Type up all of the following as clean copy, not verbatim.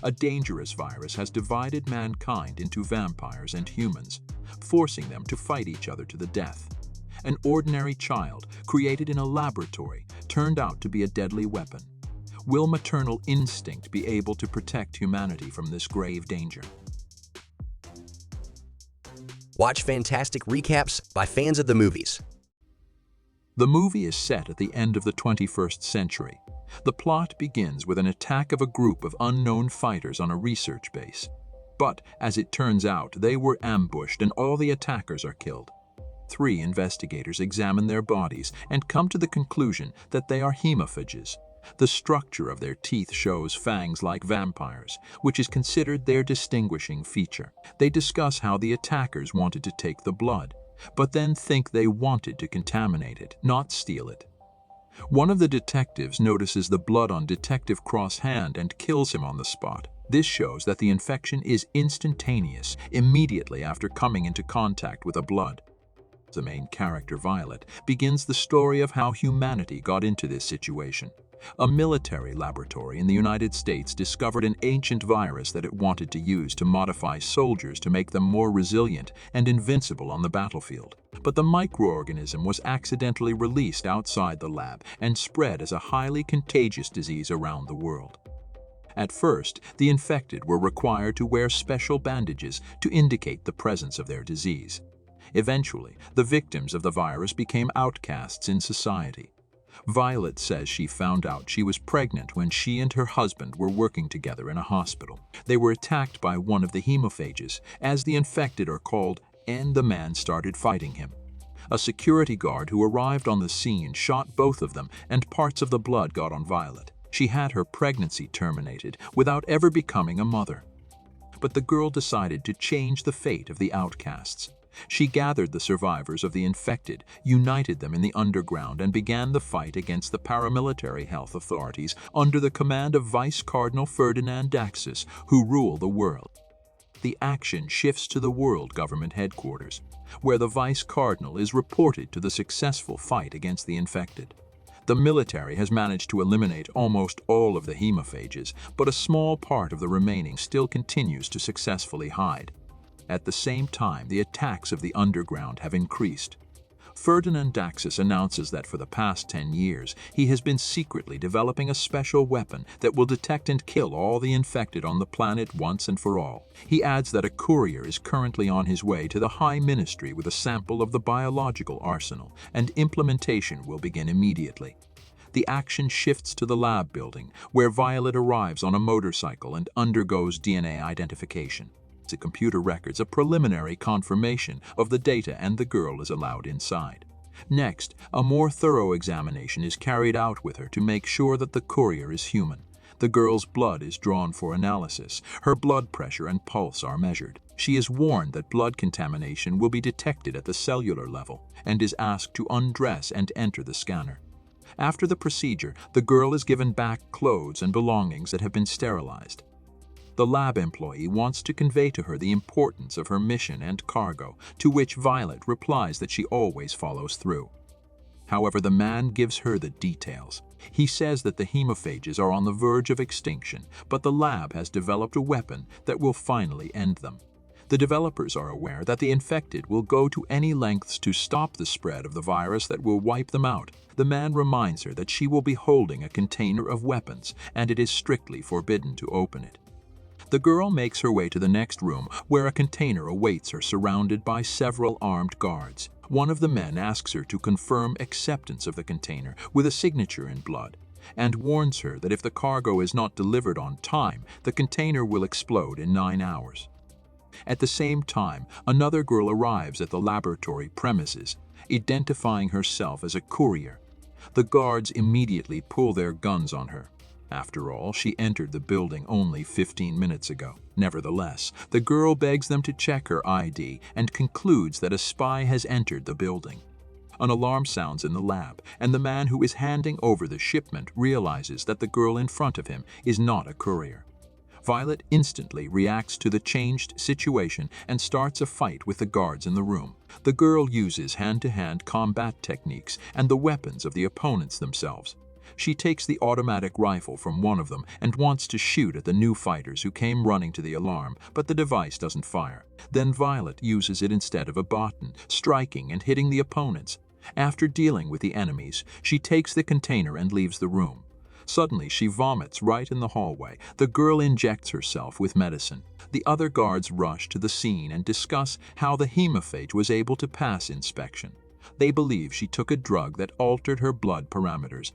A dangerous virus has divided mankind into vampires and humans, forcing them to fight each other to the death. An ordinary child, created in a laboratory, turned out to be a deadly weapon. Will maternal instinct be able to protect humanity from this grave danger? Watch fantastic recaps by fans of the movies. The movie is set at the end of the 21st century. The plot begins with an attack of a group of unknown fighters on a research base. But, as it turns out, they were ambushed and all the attackers are killed. 3 investigators examine their bodies and come to the conclusion that they are hemophages. The structure of their teeth shows fangs like vampires, which is considered their distinguishing feature. They discuss how the attackers wanted to take the blood, but then think they wanted to contaminate it, not steal it. One of the detectives notices the blood on Detective Cross' hand and kills him on the spot. This shows that the infection is instantaneous, immediately after coming into contact with the blood. The main character, Violet, begins the story of how humanity got into this situation. A military laboratory in the United States discovered an ancient virus that it wanted to use to modify soldiers to make them more resilient and invincible on the battlefield. But the microorganism was accidentally released outside the lab and spread as a highly contagious disease around the world. At first, the infected were required to wear special bandages to indicate the presence of their disease. Eventually, the victims of the virus became outcasts in society. Violet says she found out she was pregnant when she and her husband were working together in a hospital. They were attacked by one of the hemophages, as the infected are called, and the man started fighting him. A security guard who arrived on the scene shot both of them, and parts of the blood got on Violet. She had her pregnancy terminated without ever becoming a mother. But the girl decided to change the fate of the outcasts. She gathered the survivors of the infected, united them in the underground, and began the fight against the paramilitary health authorities under the command of Vice Cardinal Ferdinand Daxus, who rule the world. The action shifts to the world government headquarters, where the Vice Cardinal is reported to the successful fight against the infected. The military has managed to eliminate almost all of the hemophages, but a small part of the remaining still continues to successfully hide. At the same time, the attacks of the underground have increased. Ferdinand Daxus announces that for the past 10 years, he has been secretly developing a special weapon that will detect and kill all the infected on the planet once and for all. He adds that a courier is currently on his way to the High Ministry with a sample of the biological arsenal, and implementation will begin immediately. The action shifts to the lab building, where Violet arrives on a motorcycle and undergoes DNA identification. The computer records a preliminary confirmation of the data, and the girl is allowed inside. Next, a more thorough examination is carried out with her to make sure that the courier is human. The girl's blood is drawn for analysis. Her blood pressure and pulse are measured. She is warned that blood contamination will be detected at the cellular level and is asked to undress and enter the scanner. After the procedure, the girl is given back clothes and belongings that have been sterilized. The lab employee wants to convey to her the importance of her mission and cargo, to which Violet replies that she always follows through. However, the man gives her the details. He says that the hemophages are on the verge of extinction, but the lab has developed a weapon that will finally end them. The developers are aware that the infected will go to any lengths to stop the spread of the virus that will wipe them out. The man reminds her that she will be holding a container of weapons, and it is strictly forbidden to open it. The girl makes her way to the next room, where a container awaits her surrounded by several armed guards. One of the men asks her to confirm acceptance of the container with a signature in blood, and warns her that if the cargo is not delivered on time, the container will explode in 9 hours. At the same time, another girl arrives at the laboratory premises, identifying herself as a courier. The guards immediately pull their guns on her. After all, she entered the building only 15 minutes ago. Nevertheless, the girl begs them to check her ID and concludes that a spy has entered the building. An alarm sounds in the lab, and the man who is handing over the shipment realizes that the girl in front of him is not a courier. Violet instantly reacts to the changed situation and starts a fight with the guards in the room. The girl uses hand-to-hand combat techniques and the weapons of the opponents themselves. She takes the automatic rifle from one of them and wants to shoot at the new fighters who came running to the alarm, but the device doesn't fire. Then Violet uses it instead of a button, striking and hitting the opponents. After dealing with the enemies, she takes the container and leaves the room. Suddenly, she vomits right in the hallway. The girl injects herself with medicine. The other guards rush to the scene and discuss how the hemophage was able to pass inspection. They believe she took a drug that altered her blood parameters.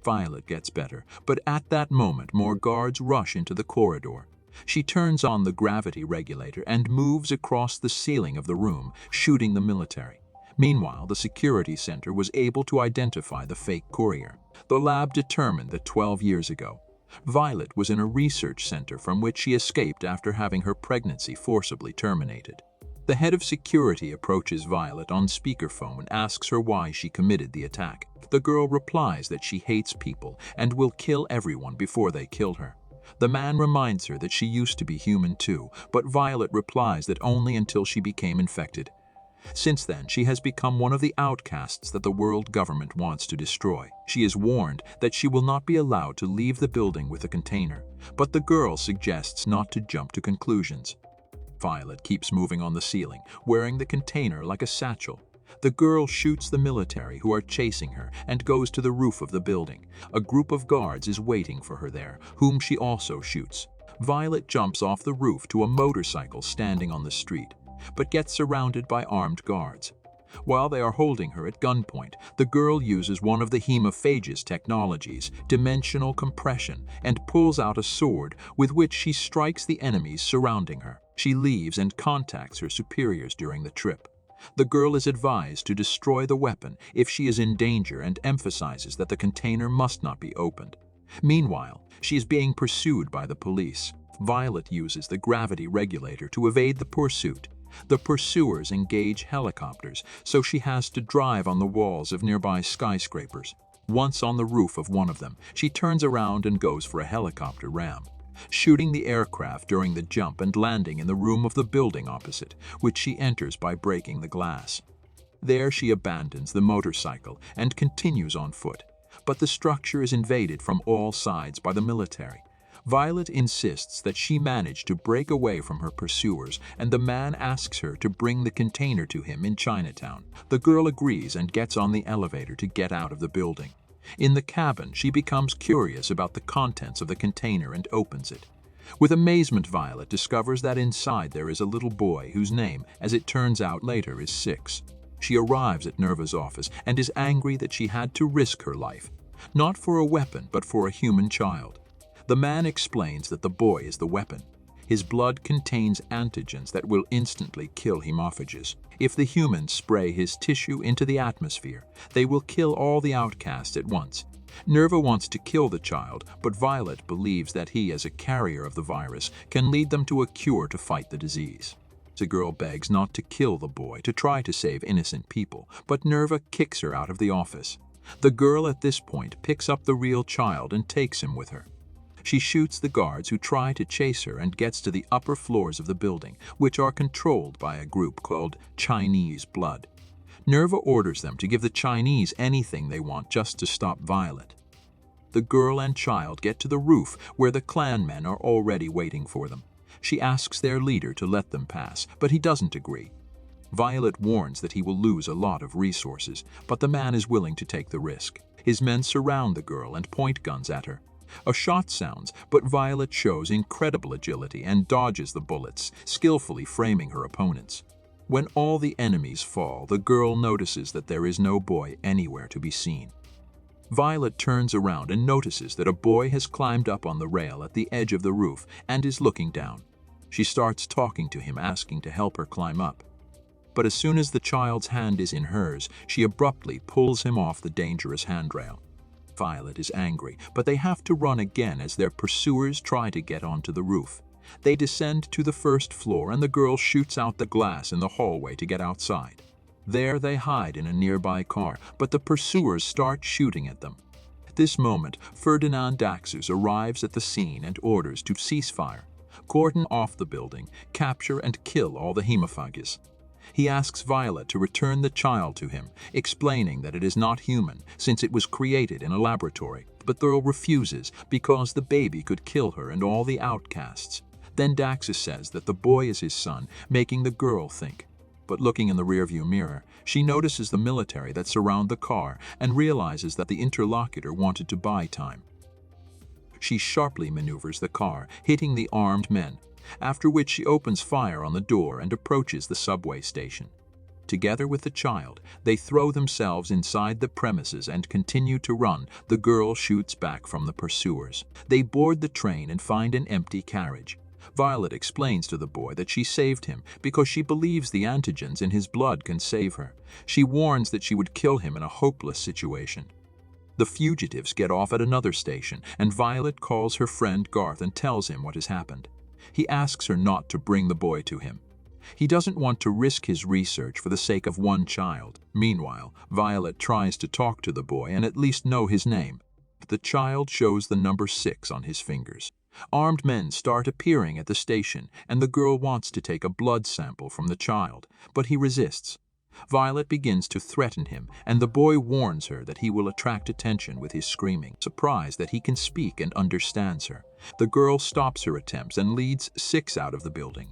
Violet gets better, but at that moment more guards rush into the corridor. She turns on the gravity regulator and moves across the ceiling of the room, shooting the military. Meanwhile, the security center was able to identify the fake courier. The lab determined that 12 years ago, Violet was in a research center from which she escaped after having her pregnancy forcibly terminated. The head of security approaches Violet on speakerphone and asks her why she committed the attack. The girl replies that she hates people and will kill everyone before they kill her. The man reminds her that she used to be human too, but Violet replies that only until she became infected. Since then, she has become one of the outcasts that the world government wants to destroy. She is warned that she will not be allowed to leave the building with a container, but the girl suggests not to jump to conclusions. Violet keeps moving on the ceiling, wearing the container like a satchel. The girl shoots the military who are chasing her and goes to the roof of the building. A group of guards is waiting for her there, whom she also shoots. Violet jumps off the roof to a motorcycle standing on the street, but gets surrounded by armed guards. While they are holding her at gunpoint, the girl uses one of the hemophage's technologies, dimensional compression, and pulls out a sword with which she strikes the enemies surrounding her. She leaves and contacts her superiors during the trip. The girl is advised to destroy the weapon if she is in danger and emphasizes that the container must not be opened. Meanwhile, she is being pursued by the police. Violet uses the gravity regulator to evade the pursuit. The pursuers engage helicopters, so she has to drive on the walls of nearby skyscrapers. Once on the roof of one of them, she turns around and goes for a helicopter ram, shooting the aircraft during the jump and landing in the room of the building opposite, which she enters by breaking the glass. There she abandons the motorcycle and continues on foot, but the structure is invaded from all sides by the military. Violet insists that she managed to break away from her pursuers, and the man asks her to bring the container to him in Chinatown. The girl agrees and gets on the elevator to get out of the building. In the cabin, she becomes curious about the contents of the container and opens it. With amazement, Violet discovers that inside there is a little boy whose name, as it turns out later, is 6. She arrives at Nerva's office and is angry that she had to risk her life, not for a weapon but for a human child. The man explains that the boy is the weapon. His blood contains antigens that will instantly kill hemophages. If the humans spray his tissue into the atmosphere, they will kill all the outcasts at once. Nerva wants to kill the child, but Violet believes that he, as a carrier of the virus, can lead them to a cure to fight the disease. The girl begs not to kill the boy to try to save innocent people, but Nerva kicks her out of the office. The girl at this point picks up the real child and takes him with her. She shoots the guards who try to chase her and gets to the upper floors of the building, which are controlled by a group called Chinese Blood. Nerva orders them to give the Chinese anything they want just to stop Violet. The girl and child get to the roof where the clanmen are already waiting for them. She asks their leader to let them pass, but he doesn't agree. Violet warns that he will lose a lot of resources, but the man is willing to take the risk. His men surround the girl and point guns at her. A shot sounds, but Violet shows incredible agility and dodges the bullets, skillfully framing her opponents. When all the enemies fall, the girl notices that there is no boy anywhere to be seen. Violet turns around and notices that a boy has climbed up on the rail at the edge of the roof and is looking down. She starts talking to him, asking to help her climb up. But as soon as the child's hand is in hers, she abruptly pulls him off the dangerous handrail. Violet is angry, but they have to run again as their pursuers try to get onto the roof. They descend to the first floor and the girl shoots out the glass in the hallway to get outside. There they hide in a nearby car, but the pursuers start shooting at them. At this moment, Ferdinand Daxus arrives at the scene and orders to cease fire, cordon off the building, capture and kill all the hemophages. He asks Violet to return the child to him, explaining that it is not human since it was created in a laboratory. but the girl refuses because the baby could kill her and all the outcasts. Then Daxus says that the boy is his son, making the girl think. But looking in the rearview mirror, she notices the military that surround the car and realizes that the interlocutor wanted to buy time. She sharply maneuvers the car, hitting the armed men, after which she opens fire on the door and approaches the subway station. Together with the child, they throw themselves inside the premises and continue to run. The girl shoots back from the pursuers. They board the train and find an empty carriage. Violet explains to the boy that she saved him because she believes the antigens in his blood can save her. She warns that she would kill him in a hopeless situation. The fugitives get off at another station, and Violet calls her friend Garth and tells him what has happened. He asks her not to bring the boy to him. He doesn't want to risk his research for the sake of one child. Meanwhile, Violet tries to talk to the boy and at least know his name. The child shows the number 6 on his fingers. Armed men start appearing at the station, and the girl wants to take a blood sample from the child, but he resists. Violet begins to threaten him, and the boy warns her that he will attract attention with his screaming, surprised that he can speak and understands her. The girl stops her attempts and leads 6 out of the building.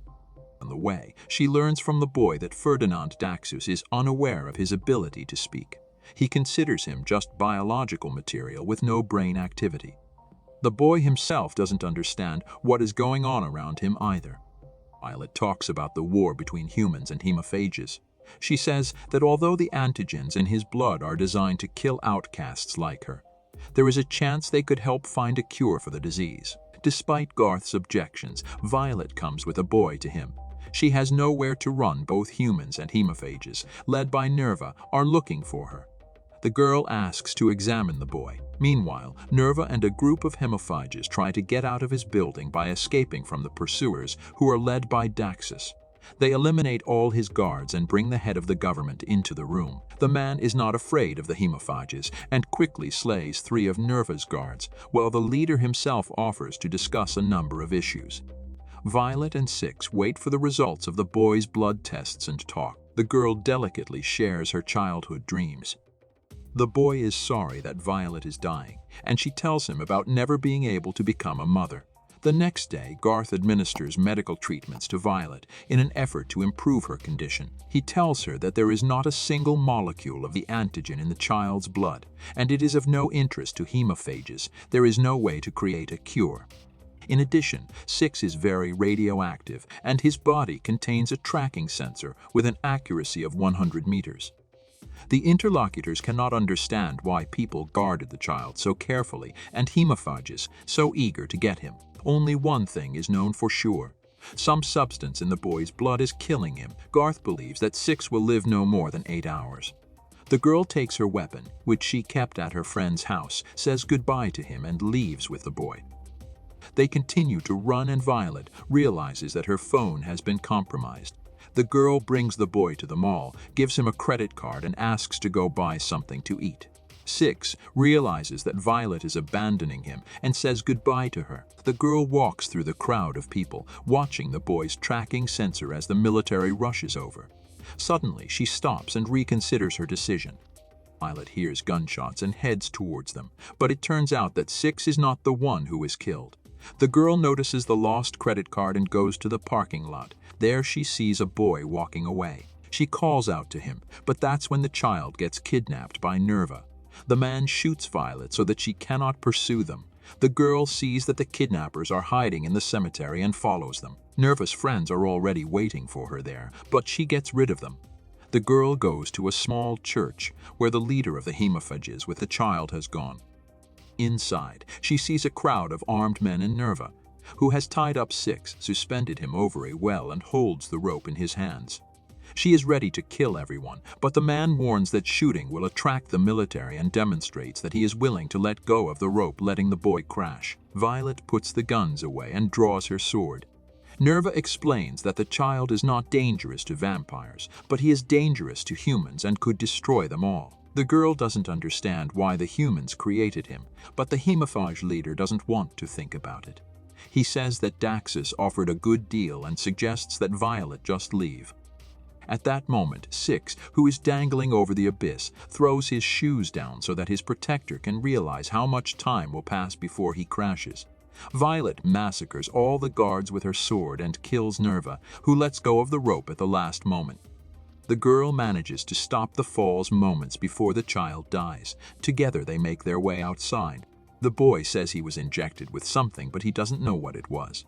On the way, she learns from the boy that Ferdinand Daxus is unaware of his ability to speak. He considers him just biological material with no brain activity. The boy himself doesn't understand what is going on around him either. Violet talks about the war between humans and hemophages. She says that although the antigens in his blood are designed to kill outcasts like her, there is a chance they could help find a cure for the disease. Despite Garth's objections, Violet comes with a boy to him. She has nowhere to run. Both humans and hemophages, led by Nerva, are looking for her. The girl asks to examine the boy. Meanwhile, Nerva and a group of hemophages try to get out of his building by escaping from the pursuers, who are led by Daxus. They eliminate all his guards and bring the head of the government into the room. The man is not afraid of the hemophages and quickly slays 3 of Nerva's guards, while the leader himself offers to discuss a number of issues. Violet and 6 wait for the results of the boy's blood tests and talk. The girl delicately shares her childhood dreams. The boy is sorry that Violet is dying, and she tells him about never being able to become a mother. The next day, Garth administers medical treatments to Violet in an effort to improve her condition. He tells her that there is not a single molecule of the antigen in the child's blood, and it is of no interest to hemophages. There is no way to create a cure. In addition, 6 is very radioactive, and his body contains a tracking sensor with an accuracy of 100 meters. The interlocutors cannot understand why people guarded the child so carefully and hemophages so eager to get him. Only one thing is known for sure. Some substance in the boy's blood is killing him. Garth believes that 6 will live no more than 8 hours. The girl takes her weapon, which she kept at her friend's house, says goodbye to him and leaves with the boy. They continue to run, and Violet realizes that her phone has been compromised. The girl brings the boy to the mall, gives him a credit card, and asks to go buy something to eat. 6 realizes that Violet is abandoning him and says goodbye to her. The girl walks through the crowd of people, watching the boy's tracking sensor as the military rushes over. Suddenly, she stops and reconsiders her decision. Violet hears gunshots and heads towards them, but it turns out that 6 is not the one who is killed. The girl notices the lost credit card and goes to the parking lot. There she sees a boy walking away. She calls out to him, but that's when the child gets kidnapped by Nerva. The man shoots Violet so that she cannot pursue them. The girl sees that the kidnappers are hiding in the cemetery and follows them. Nerva's friends are already waiting for her there, but she gets rid of them. The girl goes to a small church where the leader of the hemophages with the child has gone. Inside, she sees a crowd of armed men and Nerva, who has tied up 6, suspended him over a well, and holds the rope in his hands. She is ready to kill everyone, but the man warns that shooting will attract the military and demonstrates that he is willing to let go of the rope, letting the boy crash. Violet puts the guns away and draws her sword. Nerva explains that the child is not dangerous to vampires, but he is dangerous to humans and could destroy them all. The girl doesn't understand why the humans created him, but the hemophage leader doesn't want to think about it. He says that Daxus offered a good deal and suggests that Violet just leave. At that moment, Six, who is dangling over the abyss, throws his shoes down so that his protector can realize how much time will pass before he crashes. Violet massacres all the guards with her sword and kills Nerva, who lets go of the rope at the last moment. The girl manages to stop the falls moments before the child dies. Together they make their way outside. The boy says he was injected with something, but he doesn't know what it was.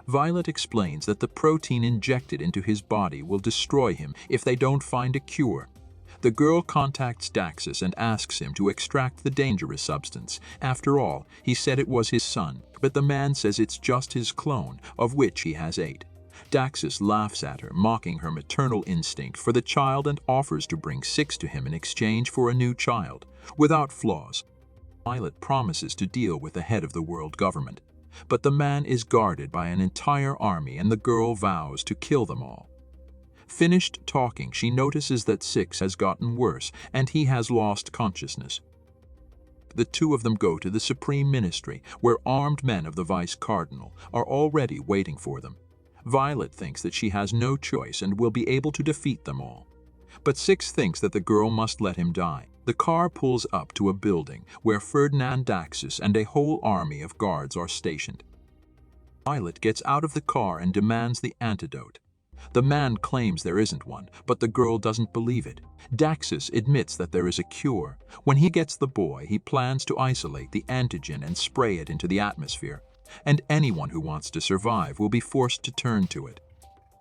Violet explains that the protein injected into his body will destroy him if they don't find a cure. The girl contacts Daxus and asks him to extract the dangerous substance. After all, he said it was his son, but the man says it's just his clone, of which he has 8. Daxus laughs at her, mocking her maternal instinct for the child, and offers to bring 6 to him in exchange for a new child, without flaws. Violet promises to deal with the head of the world government, but the man is guarded by an entire army and the girl vows to kill them all. Finished talking, she notices that Six has gotten worse and he has lost consciousness. The two of them go to the Supreme Ministry, where armed men of the Vice Cardinal are already waiting for them. Violet thinks that she has no choice and will be able to defeat them all. But Six thinks that the girl must let him die. The car pulls up to a building where Ferdinand Daxus and a whole army of guards are stationed. Violet gets out of the car and demands the antidote. The man claims there isn't one, but the girl doesn't believe it. Daxus admits that there is a cure. When he gets the boy, he plans to isolate the antigen and spray it into the atmosphere, and anyone who wants to survive will be forced to turn to it.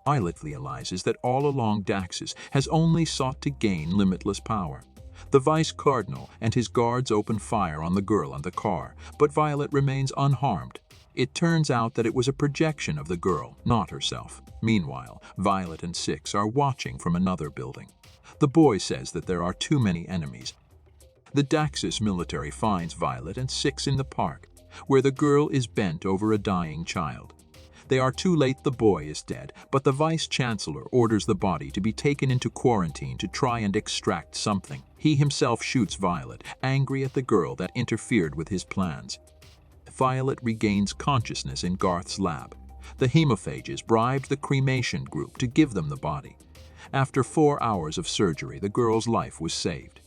Violet realizes that all along Daxus has only sought to gain limitless power. The Vice Cardinal and his guards open fire on the girl and the car, but Violet remains unharmed. It turns out that it was a projection of the girl, not herself. Meanwhile, Violet and Six are watching from another building. The boy says that there are too many enemies. The Daxus military finds Violet and Six in the park, where the girl is bent over a dying child. They are too late, the boy is dead, but the Vice-Chancellor orders the body to be taken into quarantine to try and extract something. He himself shoots Violet, angry at the girl that interfered with his plans. Violet regains consciousness in Garth's lab. The hemophages bribed the cremation group to give them the body. After 4 hours of surgery, the girl's life was saved.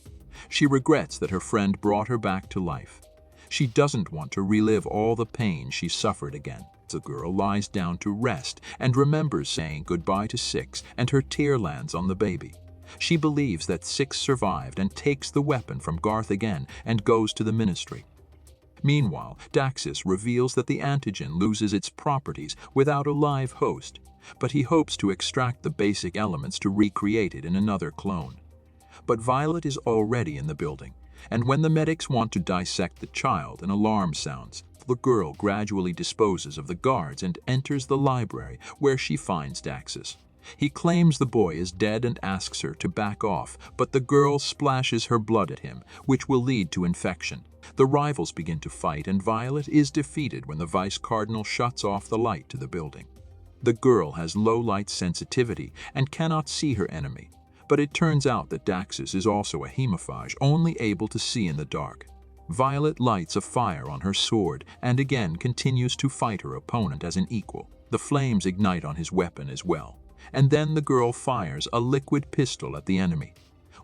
She regrets that her friend brought her back to life. She doesn't want to relive all the pain she suffered again. The girl lies down to rest and remembers saying goodbye to Six, and her tear lands on the baby. She believes that Six survived and takes the weapon from Garth again and goes to the ministry. Meanwhile, Daxus reveals that the antigen loses its properties without a live host, but he hopes to extract the basic elements to recreate it in another clone. But Violet is already in the building, and when the medics want to dissect the child, an alarm sounds. The girl gradually disposes of the guards and enters the library, where she finds Daxus. He claims the boy is dead and asks her to back off, but the girl splashes her blood at him, which will lead to infection. The rivals begin to fight, and Violet is defeated when the Vice Cardinal shuts off the light to the building. The girl has low light sensitivity and cannot see her enemy, but it turns out that Daxus is also a hemophage, only able to see in the dark. Violet lights a fire on her sword and again continues to fight her opponent as an equal. The flames ignite on his weapon as well, and then the girl fires a liquid pistol at the enemy,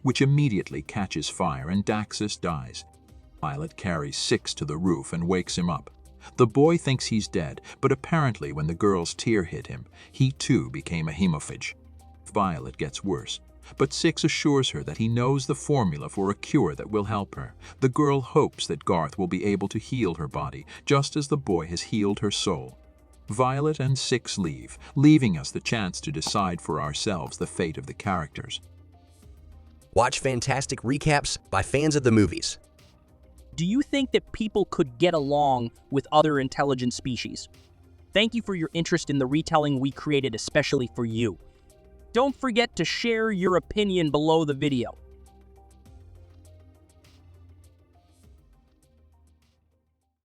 which immediately catches fire and Daxus dies. Violet carries Six to the roof and wakes him up. The boy thinks he's dead, but apparently when the girl's tear hit him, he too became a hemophage. Violet gets worse, but Six assures her that he knows the formula for a cure that will help her. The girl hopes that Garth will be able to heal her body, just as the boy has healed her soul. Violet and Six leave, leaving us the chance to decide for ourselves the fate of the characters. Watch fantastic recaps by fans of the movies. Do you think that people could get along with other intelligent species? Thank you for your interest in the retelling we created especially for you. Don't forget to share your opinion below the video.